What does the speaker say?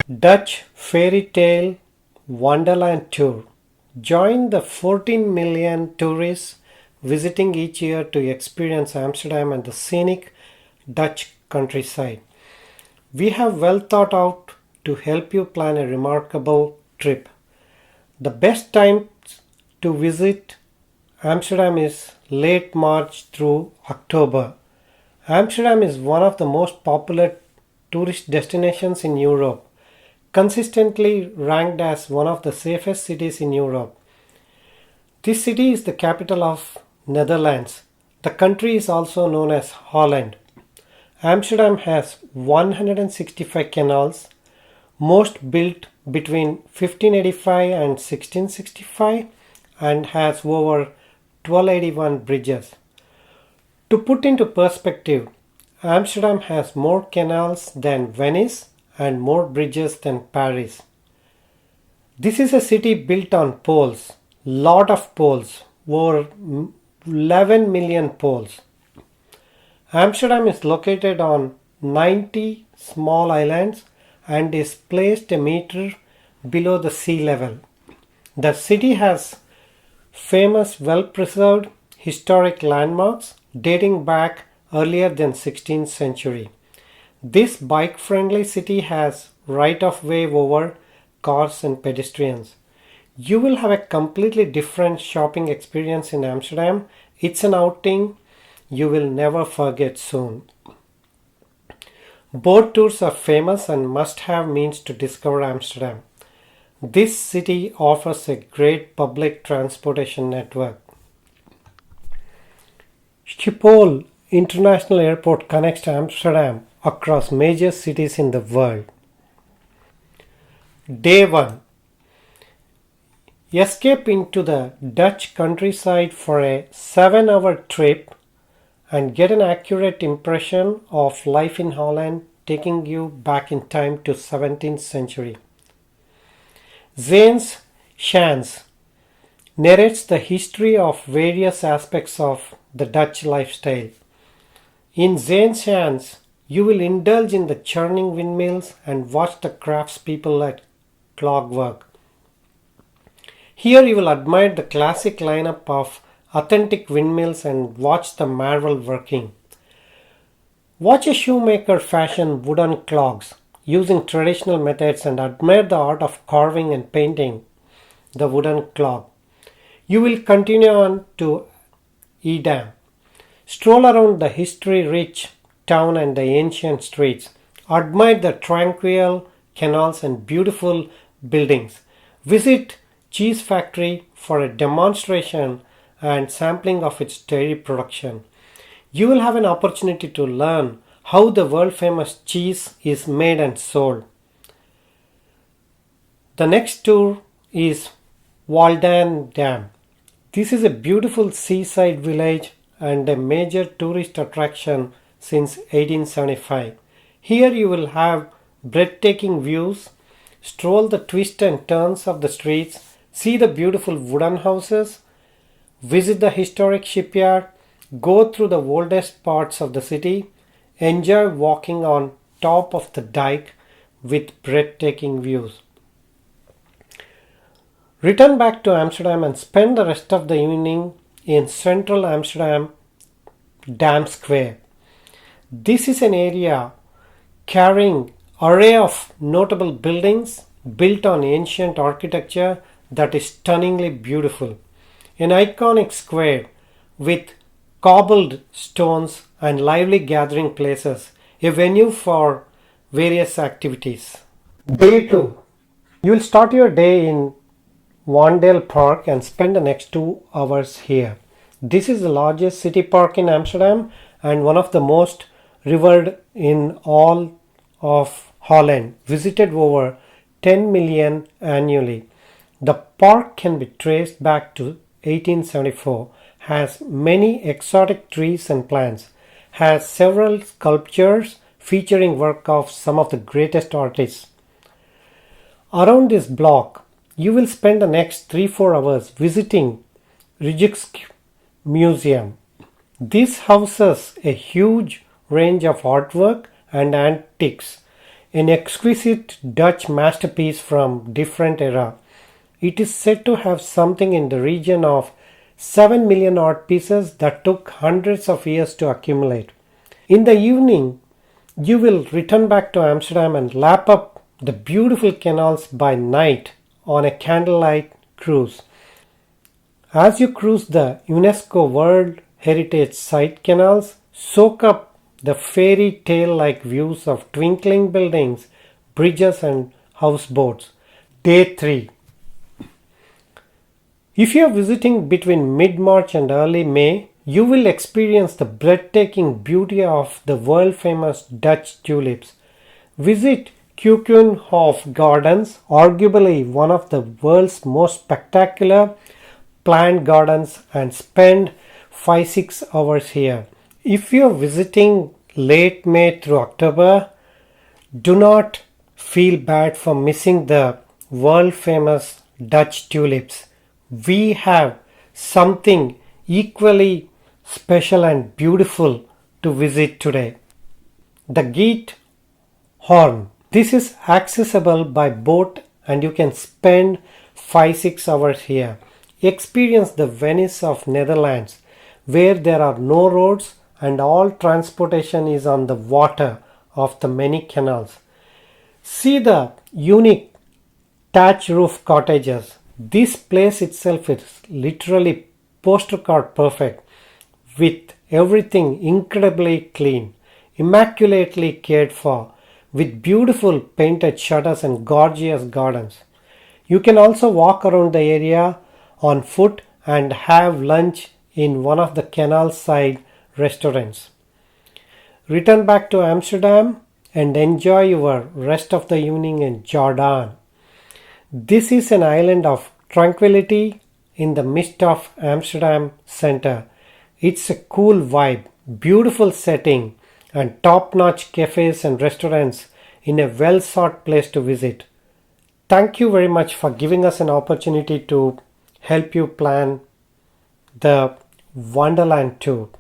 Dutch fairy tale Wonderland tour. Join the 14 million tourists visiting each year to experience Amsterdam and the scenic Dutch countryside. We have well thought out to help you plan a remarkable trip. The best time to visit Amsterdam is late March through October. Amsterdam is one of the most popular tourist destinations in Europe, consistently ranked as one of the safest cities in Europe. This city is the capital of Netherlands. The country is also known as Holland. Amsterdam has 165 canals, most built between 1585 and 1665, and has over 1281 bridges. To put into perspective, Amsterdam has more canals than Venice and more bridges than Paris. This is a city built on poles, lot of poles, over 11 million poles. Amsterdam is located on 90 small islands and is placed a meter below the sea level. The city has famous well-preserved historic landmarks dating back earlier than 16th century. This bike-friendly city has right-of-way over cars and pedestrians. You will have a completely different shopping experience in Amsterdam. It's an outing you will never forget soon. Boat tours are famous and must-have means to discover Amsterdam. This city offers a great public transportation network. Schiphol International Airport connects Amsterdam across major cities in the world. Day 1. Escape into the Dutch countryside for a 7-hour trip and get an accurate impression of life in Holland, taking you back in time to 17th century. Zaanse Schans narrates the history of various aspects of the Dutch lifestyle. In Zaanse Schans, you will indulge in the churning windmills and watch the craftspeople at clockwork. Here you will admire the classic lineup of authentic windmills and watch the marvel working. Watch a shoemaker fashion wooden clogs using traditional methods and admire the art of carving and painting the wooden clog. You will continue on to Edam. Stroll around the history-rich town and the ancient streets. Admire the tranquil canals and beautiful buildings. Visit cheese factory for a demonstration and sampling of its dairy production. You will have an opportunity to learn how the world-famous cheese is made and sold. The next tour is Walden Dam. This is a beautiful seaside village and a major tourist attraction since 1875. Here you will have breathtaking views, stroll the twists and turns of the streets, see the beautiful wooden houses, visit the historic shipyard, go through the oldest parts of the city, enjoy walking on top of the dike with breathtaking views. Return back to Amsterdam and spend the rest of the evening in central Amsterdam Dam Square. This is an area carrying array of notable buildings built on ancient architecture that is stunningly beautiful. An iconic square with cobbled stones and lively gathering places, a venue for various activities. Day 2. You will start your day in Wandel Park and spend the next 2 hours here. This is the largest city park in Amsterdam and one of the most revered in all of Holland, visited over 10 million annually. The park can be traced back to 1874, has many exotic trees and plants, has several sculptures featuring work of some of the greatest artists. Around this block, you will spend the next 3-4 hours visiting Regix Museum. This houses a huge range of artwork and antiques. an exquisite Dutch masterpiece from different era. It is said to have something in the region of 7 million art pieces that took hundreds of years to accumulate. In the evening, you will return back to Amsterdam and lap up the beautiful canals by night on a candlelight cruise. As you cruise the UNESCO World Heritage Site canals, soak up the fairy tale like views of twinkling buildings, bridges, and houseboats. Day 3. If you are visiting between mid-March and early May, you will experience the breathtaking beauty of the world-famous Dutch tulips. Visit Keukenhof Gardens, arguably one of the world's most spectacular plant gardens, and spend 5-6 hours here. If you are visiting late May through October, do not feel bad for missing the world-famous Dutch tulips. We have something equally special and beautiful to visit today. The Giethoorn. This is accessible by boat and you can spend 5-6 hours here. Experience the Venice of Netherlands, where there are no roads and all transportation is on the water of the many canals. See the unique thatch roof cottages. This place itself is literally postcard perfect, with everything incredibly clean, immaculately cared for, with beautiful painted shutters and gorgeous gardens. You can also walk around the area on foot and have lunch in one of the canal side restaurants. Return back to Amsterdam and enjoy your rest of the evening in Jordan. This is an island of tranquility in the midst of Amsterdam center. It's a cool vibe, beautiful setting, and top-notch cafes and restaurants in a well-sought place to visit. Thank you very much for giving us an opportunity to help you plan the Wonderland tour.